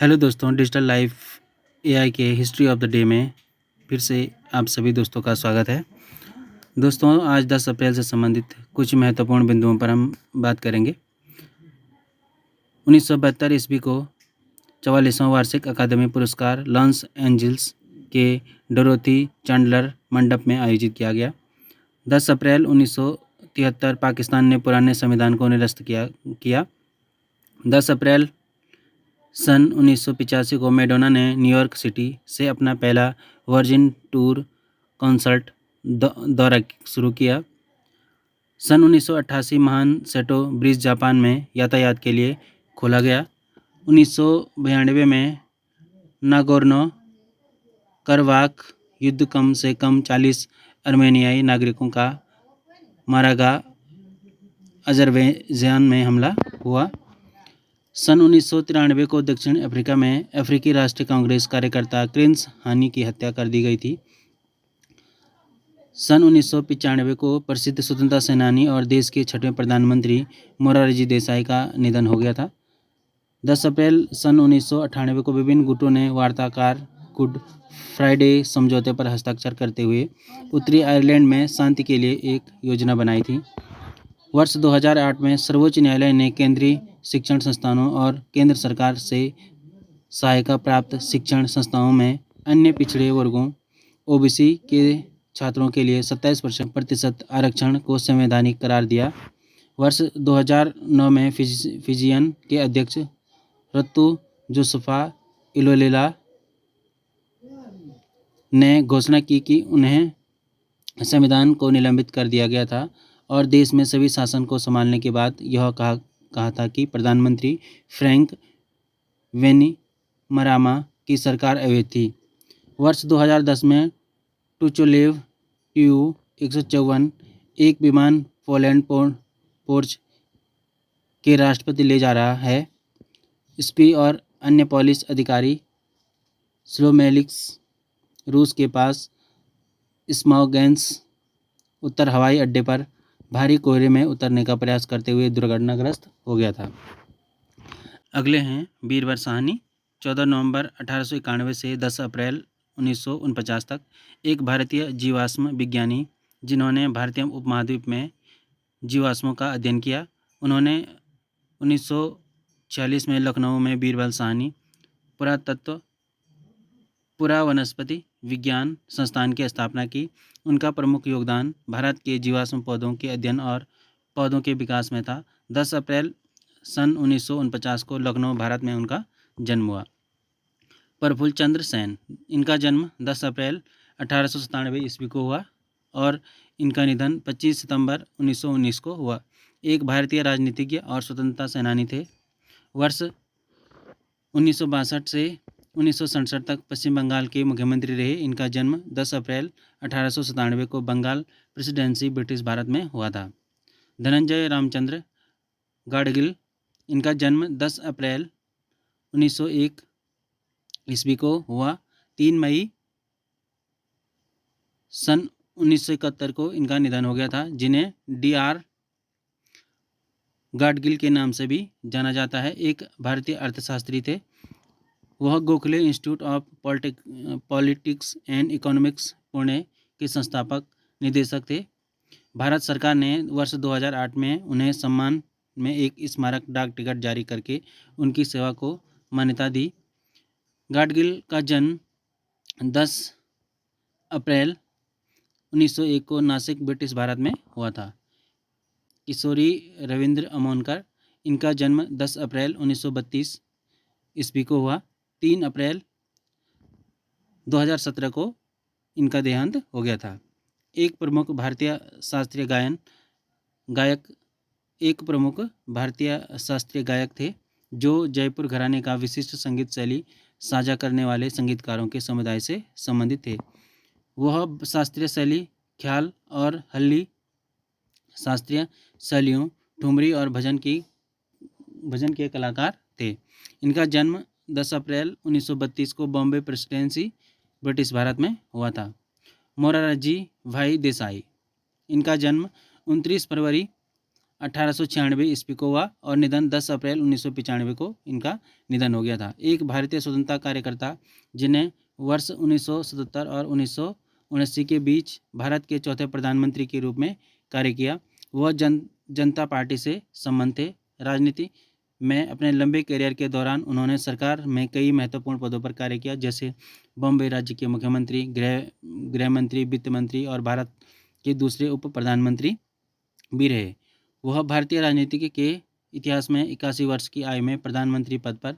Hello दोस्तों, digital life AI के history of the day में फिर से आप सभी दोस्तों का स्वागत है। दोस्तों, आज 10 अप्रैल से संबंधित कुछ महत्वपूर्ण बिंदुओं पर हम बात करेंगे। 1972 ईस्वी को 44वां वार्षिक अकादमी पुरस्कार लॉस एंजल्स के डोरोथी चैंडलर मंडप में आयोजित किया गया। 10 अप्रैल 1973 पाकिस्तान ने पुराने संविधान को निरस्त किया। 10 अप्रैल सन 1985 को मैडोना ने न्यूयॉर्क सिटी से अपना पहला वर्जिन टूर कॉन्सर्ट दौरा शुरू किया। सन 1988 महान सेटो ब्रिज जापान में यातायात के लिए खोला गया। 1992 में नागोर्नो करबाख युद्ध कम से कम 40 अर्मेनियाई नागरिकों का मारा गया। अजरबैजान में हमला हुआ। सन 1993 को दक्षिण अफ्रीका में अफ्रीकी राष्ट्रीय कांग्रेस कार्यकर्ता क्रिस हानी की हत्या कर दी गई थी। सन 1995 को प्रसिद्ध स्वतंत्रता सेनानी और देश के 6वें प्रधानमंत्री मोरारजी देसाई का निधन हो गया था। 10 अप्रैल सन 1998 को विभिन्न गुटों ने वार्ताकार गुड फ्राइडे समझौते पर हस्ताक्षर करते हुए उत्तरी आयरलैंड में शांति के लिए एक योजना बनाई थी। वर्ष 2008 में सर्वोच्च न्यायालय ने केंद्रीय शिक्षण संस्थानों और केंद्र सरकार से सहायता प्राप्त शिक्षण संस्थाओं में अन्य पिछड़े वर्गों ओबीसी के छात्रों के लिए 27% आरक्षण को संवैधानिक करार दिया। वर्ष 2009 में फिजियन के अध्यक्ष रत्तू जोसफा इलोलेला ने घोषणा की कि उन्हें संविधान को निलंबित कर दिया गया था और देश में सभी शासन को संभालने के बाद यह कहा था कि प्रधानमंत्री फ्रैंक वेनिमरामा की सरकार अवैध थी। वर्ष 2010 में टुचोलेव Tu-154 एक विमान पोलैंड पोर्च के राष्ट्रपति ले जा रहा है। स्पी और अन्य पुलिस अधिकारी स्लोमेलिक्स रूस के पास स्मोगेंस उत्तर हवाई अड्डे पर भारी कोहरे में उतरने का प्रयास करते हुए दुर्घटनाग्रस्त हो गया था। अगले हैं बीरबल साहनी। 14 नवंबर 1891 से 10 अप्रैल 1949 तक एक भारतीय जीवाश्म विज्ञानी जिन्होंने भारतीय उपमहाद्वीप में जीवाश्मों का अध्ययन किया। उन्होंने 1946 में लखनऊ में बीरबल साहनी पुरावनस्पति विज्ञान संस्थान की स्थापना की। उनका प्रमुख योगदान भारत के जीवाश्म पौधों के अध्ययन और पौधों के विकास में था। 10 अप्रैल सन 1949 को लखनऊ, भारत में उनका जन्म हुआ। प्रफुल्ल चंद्र सेन, इनका जन्म 10 अप्रैल 1897 ईस्वी को हुआ और इनका निधन 25 सितंबर 1919 को हुआ। एक भारतीय राजनीतिज्ञ और स्वतंत्रता सेनानी थे। वर्ष 1962 से 1967 तक पश्चिम बंगाल के मुख्यमंत्री रहे। इनका जन्म 10 अप्रैल 1897 को बंगाल प्रेसिडेंसी, ब्रिटिश भारत में हुआ था। धनंजय रामचंद्र गाडगिल, इनका जन्म 10 अप्रैल 1901 ईस्वी को हुआ। 3 मई सन 1971 को इनका निधन हो गया था, जिन्हें DR गाडगिल के नाम से भी जाना जाता है। एक भारतीय अर्थशास्त्री थे। वह Gokhale institute of politics and economics Pune के संस्थापक निदेशक थे। भारत सरकार ने वर्ष 2008 में उन्हें सम्मान में एक स्मारक डाक टिकट जारी करके उनकी सेवा को मान्यता दी। गाडगिल का जन्म 10 अप्रैल 1901 को नासिक, ब्रिटिश भारत में हुआ था। किशोरी रविंद्र अमोनकर, इनका जन्म 10 अप्रैल 1932 ईस्वी को हुआ। 3 अप्रैल 2017 को इनका देहांत हो गया था। एक प्रमुख भारतीय शास्त्रीय गायक थे जो जयपुर घराने का विशिष्ट संगीत शैली साझा करने वाले संगीतकारों के समुदाय से संबंधित थे। वह शास्त्रीय शैली, ख्याल और हल्ली शास्त्रीय शैलियों, ठुमरी और भजन के कलाकार थे। इनका जन्म 10 अप्रैल 1932 को बॉम्बे प्रेसिडेंसी, ब्रिटिश भारत में हुआ था। मोरारजी भाई देसाई, इनका जन्म 29 फरवरी 1896 ईस्वी को हुआ और निधन 10 अप्रैल 1995 को इनका निधन हो गया था। एक भारतीय स्वतंत्रता कार्यकर्ता जिन्हें वर्ष 1977 और 1979 के बीच भारत के चौथे प्रधानमंत्री के रूप में कार्य किया। वह जनता पार्टी से संबंध थे। राजनीति में अपने लंबे करियर के दौरान उन्होंने सरकार में कई महत्वपूर्ण पदों पर कार्य किया, जैसे बॉम्बे राज्य के मुख्यमंत्री, गृह मंत्री, वित्त मंत्री और भारत के दूसरे उप प्रधानमंत्री भी रहे। वह भारतीय राजनीति के इतिहास में 81 वर्ष की आयु में प्रधानमंत्री पद पर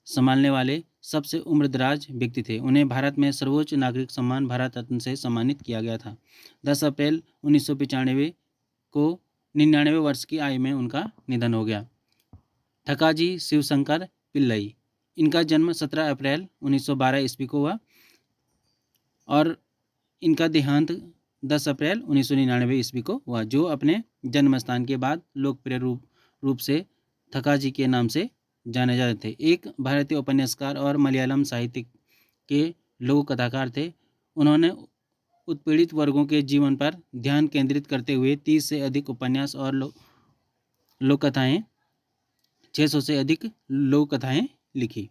संभालने वाले सबसे उम्रदराज व्यक्ति थे। उन्हें भारत में सर्वोच्च नागरिक सम्मान भारत रत्न से सम्मानित किया गया था। 10 अप्रैल 1995 को 99 वर्ष की आयु में उनका निधन हो गया। ठकाजी शिवशंकर पिल्लई, इनका जन्म 17 अप्रैल 1912 ईस्वी को हुआ और इनका देहांत 10 अप्रैल 1999 ईस्वी को हुआ, जो अपने जन्म स्थान के बाद लोकप्रिय रूप से ठकाजी के नाम से जाने जाते थे। एक भारतीय उपन्यासकार और मलयालम साहित्य के लघु कथाकार थे। उन्होंने उत्पीड़ित वर्गों के जीवन पर ध्यान केंद्रित करते हुए 30 से अधिक उपन्यास और लोक कथाएँ 600 से अधिक लोक कथाएँ लिखी।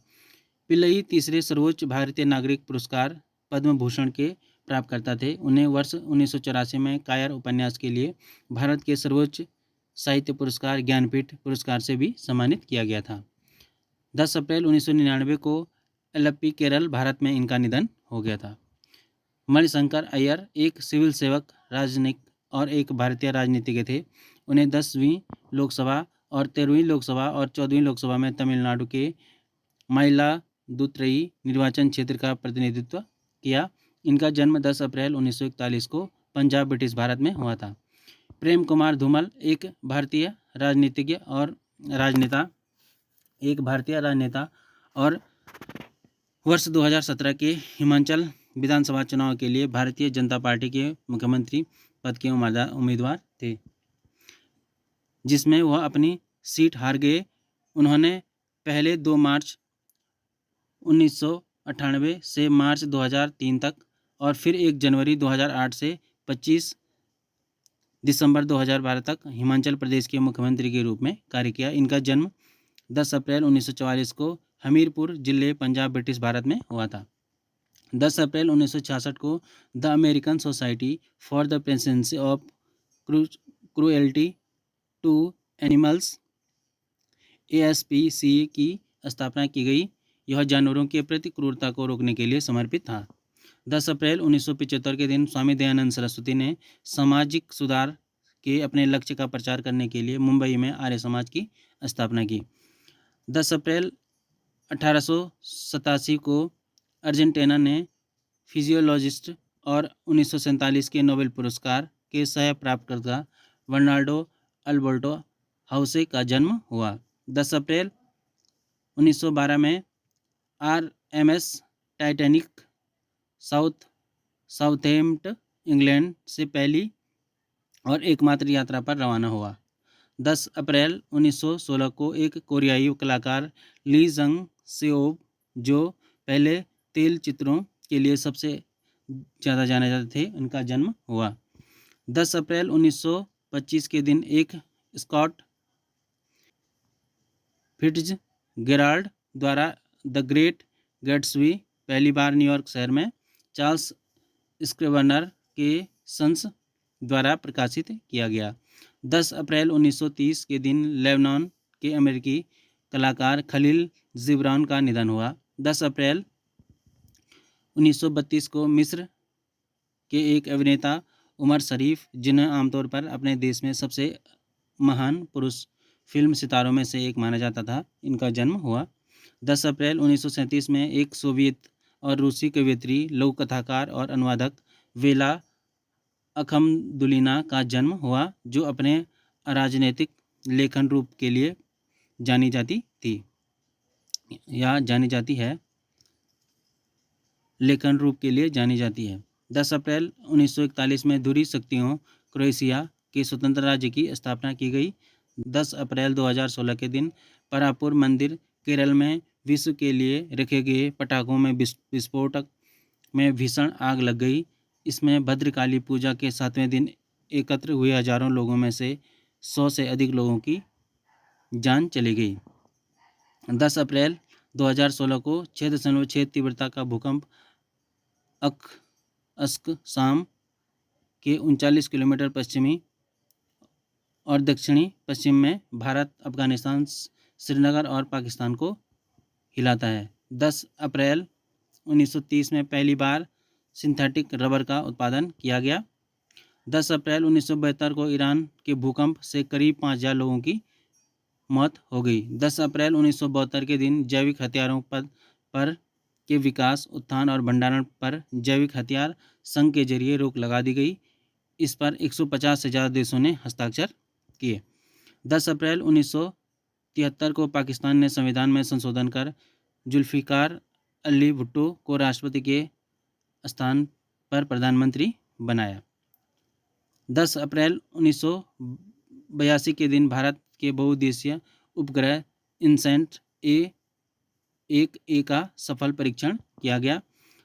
पिल्लई तीसरे सर्वोच्च भारतीय नागरिक पुरस्कार पद्म भूषण के प्राप्तकर्ता थे। उन्हें वर्ष 1984 में कायर उपन्यास के लिए भारत के सर्वोच्च साहित्य पुरस्कार ज्ञानपीठ पुरस्कार से भी सम्मानित किया गया था। 10 अप्रैल 1999 को एलप्पी, केरल, भारत में इनका निधन हो गया था। मणिशंकर अय्यर एक सिविल सेवक, राजनयिक और एक भारतीय राजनीतिज्ञ थे। उन्हें 10वीं लोकसभा और 13वीं लोकसभा और 14वीं लोकसभा में तमिलनाडु के मयिलादुथुरई निर्वाचन क्षेत्र का प्रतिनिधित्व किया। इनका जन्म 10 अप्रैल 1941 को पंजाब, ब्रिटिश भारत में हुआ था। प्रेम कुमार धूमल एक भारतीय राजनीतिज्ञ और राजनेता और वर्ष 2017 के हिमाचल विधानसभा चुनाव के लिए भारतीय जनता पार्टी के मुख्यमंत्री पद के उम्मीदवार थे, जिसमें वह अपनी सीट हार गए। उन्होंने पहले 2 मार्च 1998 से मार्च 2003 तक और फिर 1 जनवरी 2008 से 25 दिसंबर 2012 तक हिमाचल प्रदेश के मुख्यमंत्री के रूप में कार्य किया। इनका जन्म 10 अप्रैल 1944 को हमीरपुर जिले, पंजाब, ब्रिटिश भारत में हुआ था। 10 अप्रैल 1966 को the American Society for the Prevention of Cruelty to Animals ASPCA की स्थापना की गई। यह जानवरों के प्रति क्रूरता को रोकने के लिए समर्पित था। 10 अप्रैल 1975 के दिन स्वामी दयानंद सरस्वती ने सामाजिक सुधार के अपने लक्ष्य का प्रचार करने के लिए मुंबई में आर्य समाज की स्थापना की। 10 अप्रैल 1887 को अर्जेंटीना ने फिजियोलॉजिस्ट और 1947 के नोबेल पुरस्कार के सह प्राप्तकर्ता बर्नार्डो अल्बर्टो हाउसे का जन्म हुआ। 10 अप्रैल 1912 में RMS टाइटैनिक साउथहैम्पटन, इंग्लैंड से पहली और एकमात्र यात्रा पर रवाना हुआ। 10 अप्रैल 1916 को एक कोरियाई कलाकार ली जंग सेओब, जो पहले तेल चित्रों के लिए सबसे ज़्यादा जाने जाते थे, उनका जन्म हुआ। 10 अप्रैल 1925 के दिन एक स्कॉट फिट्जगेराल्ड द्वारा द ग्रेट गैट्सबी पहली बार न्यूयॉर्क शहर में चार्ल्स स्क्रिबनर के सन्स द्वारा प्रकाशित किया गया। 10 अप्रैल 1930 के दिन लेबनान के अमेरिकी कलाकार खलील जिब्रान का निधन हुआ। 10 अप्रैल 1932 को मिस्र के एक अभिनेता उमर शरीफ, जिन्हें आमतौर पर अपने देश में सबसे महान पुरुष फिल्म सितारों में से एक माना जाता था, इनका जन्म हुआ। 10 अप्रैल 1937 में एक सोवियत और रूसी कवयित्री, लघु कथाकार और अनुवादक वेला अखमदुलिना का जन्म हुआ, जो अपने अराजनैतिक लेखन रूप के लिए जानी जाती थी या जानी जाती है। 10 अप्रैल 1941 में धुरी शक्तियों क्रोएशिया के स्वतंत्र राज्य की स्थापना की गई। 10 अप्रैल 2016 के दिन परापुर मंदिर, केरल में विश्व के लिए रखे गए पटाखों में विस्फोटक में भीषण आग लग गई। इसमें भद्रकाली पूजा के 7वें दिन एकत्र हुए हजारों लोगों में से 100 से अधिक लोगों की जान चली गई। 10 अप्रैल 2016 को 6.6 तीव्रता का भूकंप असम के 39 किलोमीटर पश्चिमी और दक्षिणी पश्चिम में भारत, अफगानिस्तान, श्रीनगर और पाकिस्तान को हिलाता है। 10 अप्रैल 1930 में पहली बार सिंथेटिक रबर का उत्पादन किया गया। 10 अप्रैल 1972 को ईरान के भूकंप से करीब 5000 लोगों की मौत हो गई। 10 अप्रैल 1972 के दिन जैविक हथियारों पर के विकास, उत्थान और भंडारण पर जैविक हथियार संघ के जरिए रोक लगा दी गई। इस पर 150 से ज़्यादा देशों ने हस्ताक्षर किए। 10 अप्रैल 1973 को पाकिस्तान ने संविधान में संशोधन कर जुल्फ़िकार अली भुट्टो को राष्ट्रपति के स्थान पर प्रधानमंत्री बनाया। 10 अप्रैल 1982 के दिन भारत के बहुउद्देशीय उपग्रह इनसैट A1A का सफल परीक्षण किया गया।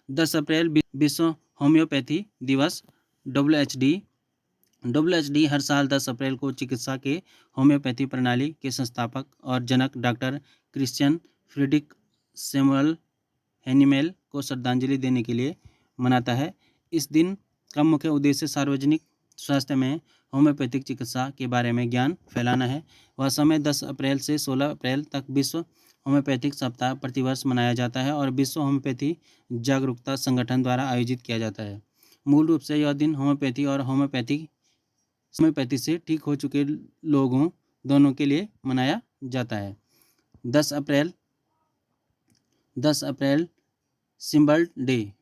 10 अप्रैल विश्व होम्योपैथी दिवस WHD हर साल 10 अप्रैल को चिकित्सा के होम्योपैथी प्रणाली के संस्थापक और जनक डॉक्टर क्रिश्चियन फ्रीडरिक सैमुअल हैनिमेल को श्रद्धांजलि देने के लिए मनाता है। इस दिन का मुख्य उद्देश्य सार्वजनिक स्वास्थ्य में होम्योपैथिक चिकित्सा के बारे में ज्ञान फैलाना है। वह समय 10 अप्रैल से 16 अप्रैल तक विश्व होम्योपैथिक सप्ताह प्रतिवर्ष मनाया जाता है और विश्व होम्योपैथी जागरूकता संगठन द्वारा आयोजित किया जाता है। मूल रूप से यह दिन होम्योपैथी और होम्योपैथी से ठीक हो चुके लोगों दोनों के लिए मनाया जाता है। 10 अप्रैल सिंबल डे।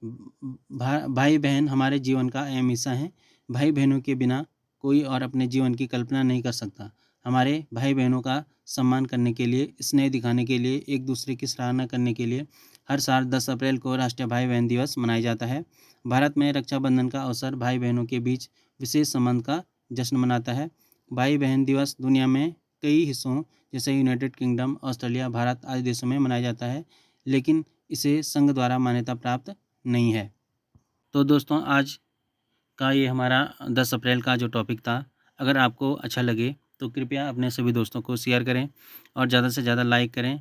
भाई बहन हमारे जीवन का अहम हिस्सा हैं। भाई बहनों के बिना कोई और अपने जीवन की कल्पना नहीं कर सकता। हमारे भाई बहनों का सम्मान करने के लिए, स्नेह दिखाने के लिए, एक दूसरे की सराहना करने के लिए हर साल 10 अप्रैल को राष्ट्रीय भाई बहन दिवस मनाया जाता है। भारत में रक्षाबंधन का अवसर भाई बहनों के बीच विशेष संबंध का जश्न मनाता है। भाई बहन दिवस दुनिया में कई हिस्सों जैसे यूनाइटेड किंगडम, ऑस्ट्रेलिया, भारत आदि देशों में मनाया जाता है, लेकिन इसे संघ द्वारा मान्यता प्राप्त नहीं है। तो दोस्तों, आज का ये हमारा 10 अप्रैल का जो टॉपिक था, अगर आपको अच्छा लगे तो कृपया अपने सभी दोस्तों को शेयर करें और ज़्यादा से ज़्यादा लाइक करें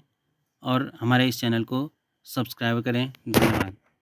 और हमारे इस चैनल को सब्सक्राइब करें। धन्यवाद।